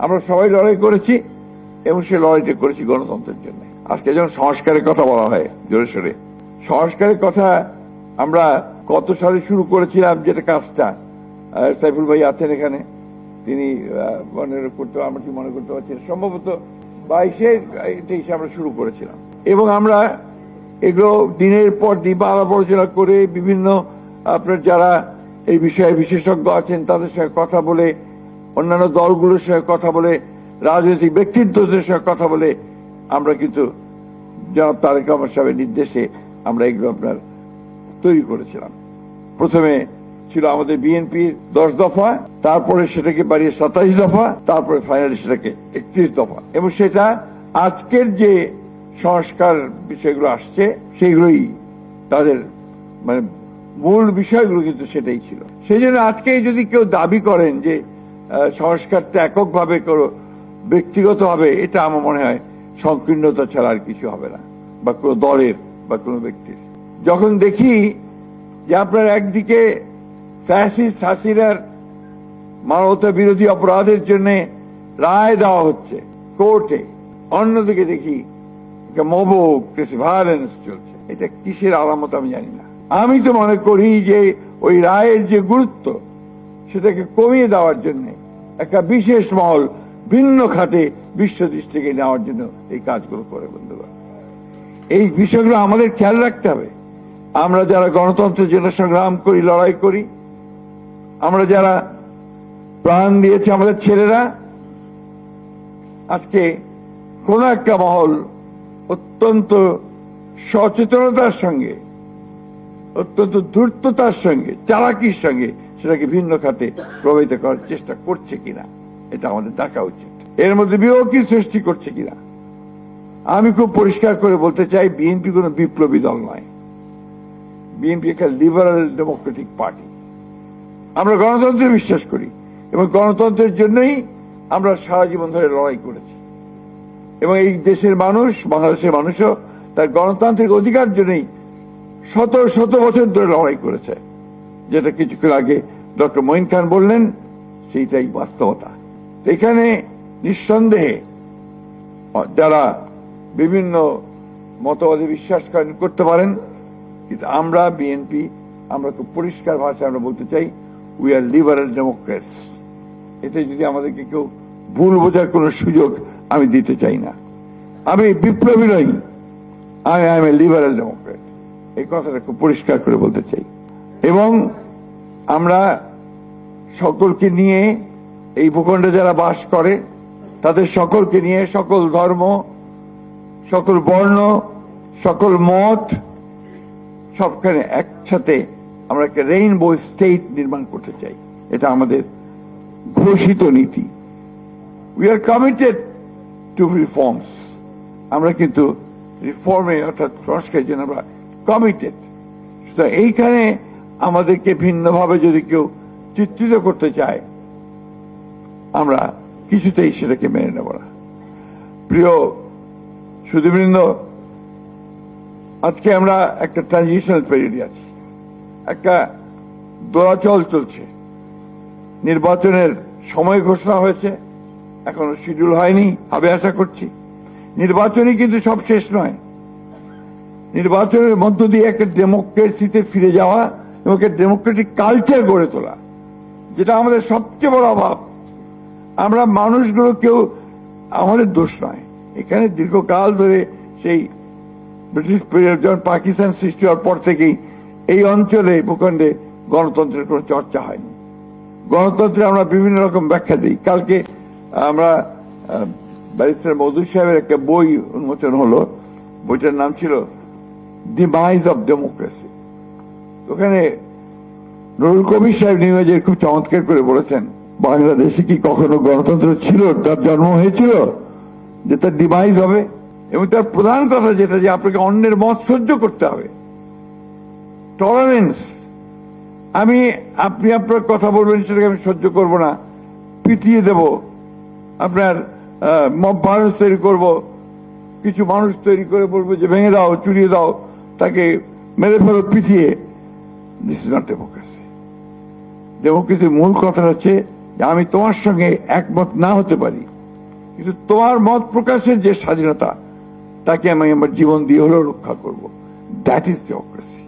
আমরা সবাই লড়াই করেছি এবং সে লড়াইটা করেছি গণতন্ত্রের জন্য। আজকে যখন সংস্কারের কথা বলা হয় জোরে সোরে, সংস্কারের কথা আমরা কত সালে শুরু করেছিলাম, যেটা কাজটা সাইফুল ভাই আছেন এখানে, তিনি মনে করতে পারছি সম্ভবত 22-23 আমরা শুরু করেছিলাম এবং আমরা এগুলো দিনের পর দিন আলাপ আলোচনা করে বিভিন্ন আপনার যারা এই বিষয়ে বিশেষজ্ঞ আছেন তাদের সঙ্গে কথা বলে, অন্যান্য দলগুলোর সঙ্গে কথা বলে, রাজনৈতিক ব্যক্তিত্বদের সঙ্গে কথা বলে আমরা কিন্তু জনাব তারেক রহমান সাহেবের নির্দেশে আমরা এগুলো আপনার তৈরি করেছিলাম। প্রথমে ছিল আমাদের বিএনপির 10 দফা, তারপরে সেটাকে বাড়িয়ে 27 দফা, তারপরে ফাইনালি সেটাকে 31 দফা এবং সেটা আজকের যে সংস্কার বিষয়গুলো আসছে সেগুলোই তাদের মানে মূল বিষয়গুলো কিন্তু সেটাই ছিল। সেই জন্য আজকে যদি কেউ দাবি করেন যে সংস্কারটা এককভাবে করো, ব্যক্তিগত হবে, এটা আমার মনে হয় সংকীর্ণতা ছাড়া আর কিছু হবে না, বা কোনো দলের বা কোনো ব্যক্তির। যখন দেখি যে আপনার একদিকে ফ্যাসিস্ট হাসিনার মানবতা বিরোধী অপরাধের জন্য রায় দেওয়া হচ্ছে কোর্টে, অন্যদিকে দেখি মব ভায়োলেন্স চলছে, এটা কিসের আলামত আমি জানি না। আমি তো মনে করি যে ওই রায়ের যে গুরুত্ব সেটাকে কমিয়ে দেওয়ার জন্য একটা বিশেষ মহল ভিন্ন খাতে বিশ্ব দৃষ্টিকে নেওয়ার জন্য এই কাজগুলো করে। বন্ধুগণ, এই বিষয়গুলো আমাদের খেয়াল রাখতে হবে। আমরা যারা গণতন্ত্রের জন্য সংগ্রাম করি, লড়াই করি, আমরা যারা প্রাণ দিয়েছে আমাদের ছেলেরা, আজকে কোন একটা মহল অত্যন্ত সচেতনতার সঙ্গে, অত্যন্ত ধূর্ততার সঙ্গে, চালাকির সঙ্গে সেটাকে ভিন্ন খাতে প্রভাবিত করার চেষ্টা করছে কিনা এটা আমাদের দেখা উচিত। এর মধ্যে বিরোধী সৃষ্টি করছে কিনা। আমি খুব পরিষ্কার করে বলতে চাই, বিএনপি কোন বিপ্লবী দল নয়। বিএনপি একটা লিবারাল ডেমোক্রেটিক পার্টি। আমরা গণতন্ত্রে বিশ্বাস করি এবং গণতন্ত্রের জন্যই আমরা সারা জীবন ধরে লড়াই করেছি এবং এই দেশের মানুষ, বাংলাদেশের মানুষও তার গণতান্ত্রিক অধিকার জন্যই শত শত বছর ধরে লড়াই করেছে। যেটা কিছুক্ষণ আগে ডক্টর মঈন খান বললেন, সেইটাই বাস্তবতা। এখানে নিঃসন্দেহে যারা বিভিন্ন মতবাদে বিশ্বাস করতে পারেন, কিন্তু আমরা বিএনপি, আমরা খুব পরিষ্কার ভাষায় আমরা বলতে চাই, উই আর লিবারাল ডেমোক্রেটস। এতে যদি আমাদেরকে কেউ ভুল বোঝার কোন সুযোগ আমি দিতে চাই না। আমি বিপ্লবী নই, I M A liberal Democrat, এই কথাটা খুব পরিষ্কার করে বলতে চাই। এবং আমরা সকলকে নিয়ে, এই ভূখণ্ডে যারা বাস করে তাদের সকলকে নিয়ে, সকল ধর্ম, সকল বর্ণ, সকল মত, সবখানে একসাথে আমরা একটা রেইনবো স্টেট নির্মাণ করতে চাই। এটা আমাদের ঘোষিত নীতি। We are committed two reforms. আমরা কিন্তু রিফর্মে অর্থাৎ সংস্কারের জন্য আমরা কমিটেড। সুতরাং এইখানে আমাদেরকে ভিন্নভাবে যদি কেউ চিত্রিত করতে চায়, আমরা কিছুতেই সেটাকে মেনে নেব না। প্রিয় সুধীবৃন্দ, আজকে আমরা একটা ট্রানজিশনাল পিরিয়ডে আছি, একটা দোলাচল চলছে। নির্বাচনের সময় ঘোষণা হয়েছে, এখনো শিডিউল হয়নি, হবে আশা করছি। নির্বাচনই কিন্তু সব শেষ নয়। নির্বাচনের মধ্য দিয়ে একটা ডেমোক্রেসিতে ফিরে যাওয়া এবং একটা ডেমোক্রেটিক কালচার গড়ে তোলা, যেটা আমাদের সবচেয়ে বড় অভাব। আমরা মানুষগুলো কেউ, আমাদের দোষ নয়। এখানে দীর্ঘকাল ধরে সেই ব্রিটিশ পিরিয়ড, যখন পাকিস্তান সৃষ্টি হওয়ার পর থেকেই এই অঞ্চলে, ভূখণ্ডে গণতন্ত্রের কোন চর্চা হয়নি। গণতন্ত্রে আমরা বিভিন্ন রকম ব্যাখ্যা দিই। কালকে আমরা ব্যারিস্টার মওদুদ সাহেবের একটা বই উন্মোচন হলো, বইটার নাম ছিল ডিমাইজ অব ডেমোক্রেসি। ওখানে নুরুল কবির সাহেব নিউজের খুব চমৎকার করে বলেছেন, বাংলাদেশে কি কখনো গণতন্ত্র ছিল, তার জন্ম হয়েছিল যে তার ডিমাইজ হবে? এবং তার প্রধান কথা যেটা, যে আপনাকে অন্যের মত সহ্য করতে হবে, টলারেন্স। আপনি আপনার কথা বলবেন, সেটাকে আমি সহ্য করব না, পিটিয়ে দেব, আপনার মব ভায়োলেন্স তৈরি করব, কিছু মানুষ তৈরি করে বলবো যে ভেঙে দাও, চুরিয়ে দাও, তাকে মেরে ফেলো পিটিয়ে। This is not democracy. ডেমোক্রেসির মূল কথা হচ্ছে যে আমি তোমার সঙ্গে একমত না হতে পারি, কিন্তু তোমার মত প্রকাশের যে স্বাধীনতা তাকে আমি আমার জীবন দিয়ে হলেও রক্ষা করব। That is democracy.